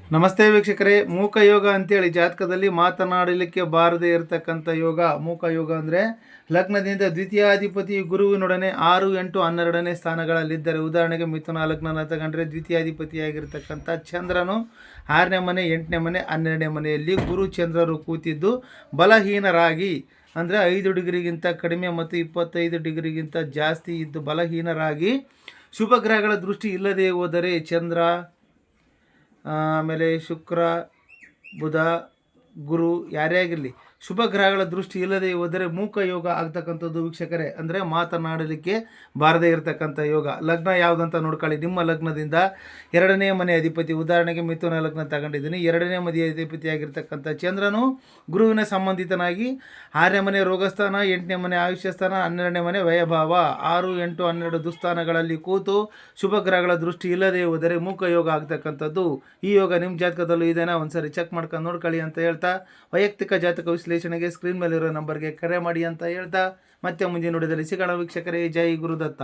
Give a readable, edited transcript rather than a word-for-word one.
ನಮಸ್ತೆ ವೀಕ್ಷಕರೇ, ಮೂಕ ಯೋಗ ಅಂತೇಳಿ ಜಾತಕದಲ್ಲಿ ಮಾತನಾಡಲಿಕ್ಕೆ ಬಾರದೇ ಇರತಕ್ಕಂಥ ಯೋಗ ಮೂಕ ಯೋಗ ಅಂದರೆ ಲಗ್ನದಿಂದ ದ್ವಿತೀಯಾಧಿಪತಿ ಗುರುವಿನೊಡನೆ 6, 8, 12ನೇ ಸ್ಥಾನಗಳಲ್ಲಿದ್ದರೆ, ಉದಾಹರಣೆಗೆ ಮಿಥುನ ಲಗ್ನ ತಗೊಂಡ್ರೆ ದ್ವಿತೀಯಾಧಿಪತಿಯಾಗಿರ್ತಕ್ಕಂಥ ಚಂದ್ರನು 6ನೇ ಮನೆ, 8ನೇ ಮನೆ, 12ನೇ ಮನೆಯಲ್ಲಿ ಗುರು ಚಂದ್ರರು ಕೂತಿದ್ದು ಬಲಹೀನರಾಗಿ ಅಂದರೆ 5 ಡಿಗ್ರಿಗಿಂತ ಕಡಿಮೆ ಮತ್ತು 25 ಡಿಗ್ರಿಗಿಂತ ಜಾಸ್ತಿ ಇದ್ದು ಬಲಹೀನರಾಗಿ ಶುಭ ಗ್ರಹಗಳ ದೃಷ್ಟಿ ಇಲ್ಲದೆ ಹೋದರೆ ಚಂದ್ರ, ಆಮೇಲೆ ಶುಕ್ರ, ಬುಧ, ಗುರು ಯಾರೇ ಆಗಿರಲಿ ಶುಭ ಗ್ರಹಗಳ ದೃಷ್ಟಿ ಇಲ್ಲದೆ ಹೋದರೆ ಮೂಕ ಯೋಗ ಆಗ್ತಕ್ಕಂಥದ್ದು ವೀಕ್ಷಕರೇ. ಅಂದರೆ ಮಾತನಾಡಲಿಕ್ಕೆ ಬಾರದೇ ಇರತಕ್ಕಂಥ ಯೋಗ. ಲಗ್ನ ಯಾವುದಂತ ನೋಡ್ಕೊಳ್ಳಿ. ನಿಮ್ಮ ಲಗ್ನದಿಂದ 2ನೇ ಮನೆ ಅಧಿಪತಿ, ಉದಾಹರಣೆಗೆ ಮಿಥುನ ಲಗ್ನ ತಗೊಂಡಿದ್ದೀನಿ, 2ನೇ ಮನೆ ಅಧಿಪತಿಯಾಗಿರ್ತಕ್ಕಂಥ ಚಂದ್ರನು ಗುರುವಿನ ಸಂಬಂಧಿತನಾಗಿ 6ನೇ ಮನೆ ರೋಗಸ್ಥಾನ, 8ನೇ ಮನೆ ಆಯುಷ್ಯ ಸ್ಥಾನ, 12ನೇ ಮನೆ ವ್ಯಯಭಾವ, 6, 8, 12 ದುಸ್ಥಾನಗಳಲ್ಲಿ ಕೂತು ಶುಭ ಗ್ರಹಗಳ ದೃಷ್ಟಿ ಇಲ್ಲದೆ ಹೋದರೆ ಮೂಕ ಯೋಗ ಆಗ್ತಕ್ಕಂಥದ್ದು. ಈ ಯೋಗ ನಿಮ್ಮ ಜಾತಕದಲ್ಲೂ ಇದೆನಾ ಒಂದ್ಸರಿ ಚೆಕ್ ಮಾಡ್ಕೊಂಡು ನೋಡ್ಕೊಳ್ಳಿ ಅಂತ ಹೇಳ್ತಾ, ವೈಯಕ್ತಿಕ ಜಾತಕ ವಿಶ್ಲೇಷಣೆಗೆ ಸ್ಕ್ರೀನ್ ಮೇಲಿರೋ ನಂಬರ್ಗೆ ಕರೆ ಮಾಡಿ ಅಂತ ಹೇಳ್ತಾ, ಮತ್ತೆ ಮುಂದಿನ ನುಡಿದಲ್ಲಿ ಸಿಗೋಣ ವೀಕ್ಷಕರೇ. ಜೈ ಗುರುದತ್ತ.